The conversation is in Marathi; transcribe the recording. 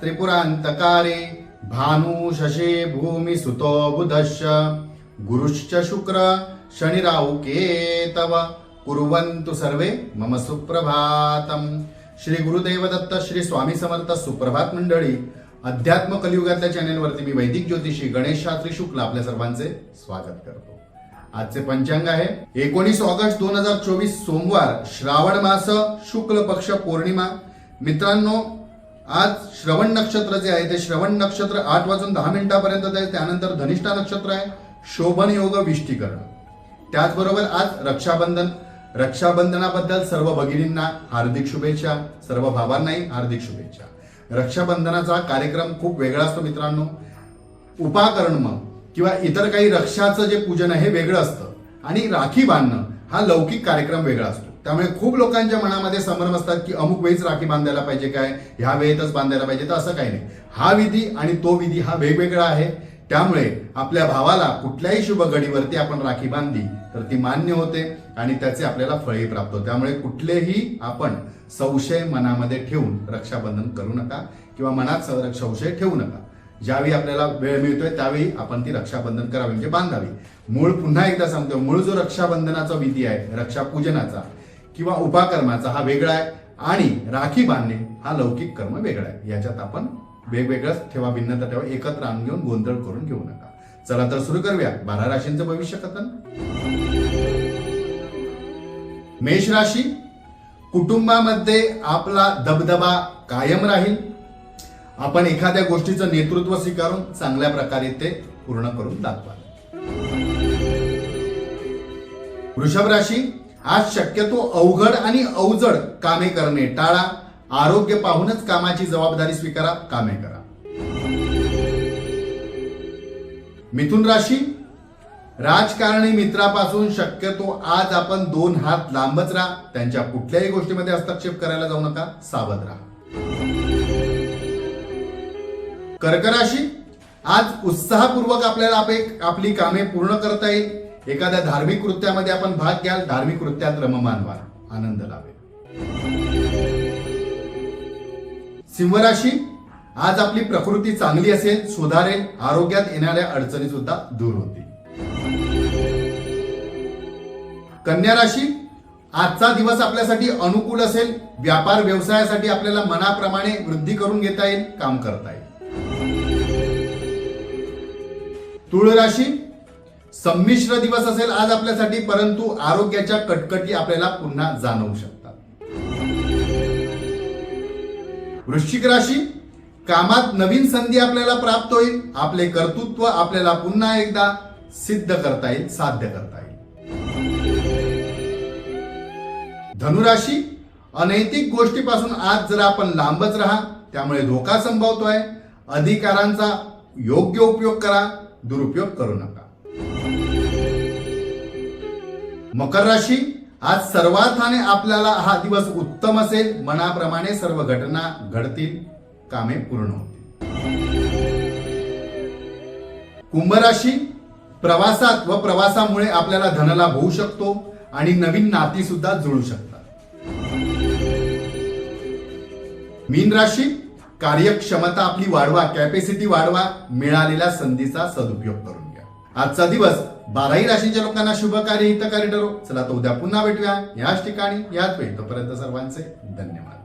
त्रिपुरांतकारे भानु शशे भूमि सुतो बुधश्च गुरुश्च शुक्र शनिराहु केतव कुर्वन्तु सर्वे मम सुप्रभातम. श्री गुरुदेव दत्त श्री स्वामी समर्थ. सुप्रभात मंडळी. अध्यात्म कलियुगातल्या चॅनेलवरती मी वैदिक ज्योतिषी गणेश शास्त्री शुक्ल आपल्या सर्वांचे स्वागत करतो. आजचे पंचांग आहे 19 ऑगस्ट 2024 सोमवार, श्रावण मास, शुक्ल पक्ष पौर्णिमा. मित्रांनो, आज श्रवण नक्षत्र जे आहे ते श्रवण नक्षत्र 8:10 आहे. त्यानंतर धनिष्ठा नक्षत्र आहे. शोभन योग विष्टीकरण. त्याचबरोबर आज रक्षाबंधन. रक्षाबंधनाबद्दल सर्व भगिनींना हार्दिक शुभेच्छा, सर्व भावांनाही हार्दिक शुभेच्छा. रक्षाबंधनाचा कार्यक्रम खूप वेगळा असतो मित्रांनो. उपाकर्म किंवा इतर काही रक्षाचं जे पूजन आहे हे वेगळं असतं आणि राखी बांधणं हा लौकिक कार्यक्रम वेगळा असतो. त्यामुळे खूप लोकांच्या मनामध्ये संभ्रम असतात की अमुक वेळीच राखी बांधायला पाहिजे काय, ह्या वेळेतच बांधायला पाहिजे. तर असं काही नाही. हा विधी आणि तो विधी हा वेगवेगळा आहे. त्यामुळे आपल्या भावाला कुठल्याही शुभ घडीवरती आपण राखी बांधली तर ती मान्य होते आणि त्याचे आपल्याला फळही प्राप्त होते. त्यामुळे कुठलेही आपण संशय मनामध्ये ठेवून रक्षाबंधन करू नका किंवा मनात संशय ठेवू नका. ज्यावेळी आपल्याला वेळ मिळतोय त्यावेळी आपण ती रक्षाबंधन करावी, म्हणजे बांधावी. मूळ पुन्हा एकदा सांगतो, मूळ जो रक्षाबंधनाचा विधी आहे, रक्षापूजनाचा किंवा उपाकर्माचा हा वेगळा आहे आणि राखी बांधणे हा लौकिक कर्म वेगळा आहे. याच्यात आपण वेगवेगळंच ठेवा, भिन्नता ठेवा. एकत्र आणून घेऊन गोंधळ करून घेऊ नका. चला तर सुरू करूया 12 राशींचं भविष्य कथन. मेष राशी. कुटुंबामध्ये आपला दबदबा कायम राहील. आपण एखाद्या गोष्टीचं नेतृत्व स्वीकारून चांगल्या प्रकारे ते पूर्ण करून दाखवाल. वृषभ राशी. आज शक्यतो अवघड आणि अवजड कामे करणे टाळा. आरोग्य पाहूनच कामाची जबाबदारी स्वीकारा, कामे करा. मिथुन राशी. राजकारणी मित्रापासून शक्यतो आज आपण 2 हात लांबच राहा. त्यांच्या कुठल्याही गोष्टीमध्ये हस्तक्षेप करायला जाऊ नका, सावध राहा. कर्क राशी. आज उत्साहपूर्वक आपल्याला आपली कामे पूर्ण करता येईल. एखाद्या धार्मिक कृत्यामध्ये आपण भाग घ्याल. धार्मिक कृत्यात रममान व्हा, आनंद लावेल. सिंह राशी. आज आपली प्रकृती चांगली असेल, सुधारेल. आरोग्यात येणाऱ्या अडचणी सुद्धा दूर होतील. कन्या राशी. आजचा दिवस आपल्यासाठी अनुकूल असेल. व्यापार व्यवसायासाठी आपल्याला मनाप्रमाणे वृद्धी करून घेता येईल, काम करता येईल. तुळ राशी. संमिश्र दिवस असेल आज आपल्यासाठी, परंतु आरोग्याच्या कटकटी आपल्याला पुन्हा जाणवू शकतात. वृश्चिक राशी. कामात नवीन संधी आपल्याला प्राप्त होईल. आपले कर्तृत्व आपल्याला पुन्हा एकदा सिद्ध करता येईल, साध्य करता येईल. धनुराशी. अनैतिक गोष्टीपासून आज जरा आपण लांबच राहा, त्यामुळे धोका संभवतोय. अधिकारांचा योग्य उपयोग करा, दुरुपयोग करू नका. मकर राशी. आज सर्वार्थाने आपल्याला हा दिवस उत्तम असेल. मनाप्रमाणे सर्व घटना घडतील, कामे पूर्ण होतील. कुंभ राशी. प्रवासात व प्रवासामुळे आपल्याला धनलाभ होऊ शकतो आणि नवीन नाती सुद्धा जुळू शकतात. मीन राशी. कार्यक्षमता आपली वाढवा, कॅपॅसिटी वाढवा. मिळालेल्या संधीचा सदुपयोग करून घ्या. आजचा दिवस 12ही राशीच्या लोकांना शुभकारी हितकारी ठरो. चला तर उद्या पुन्हा भेटूया याच ठिकाणी याच वेळी. तोपर्यंत सर्वांचे धन्यवाद.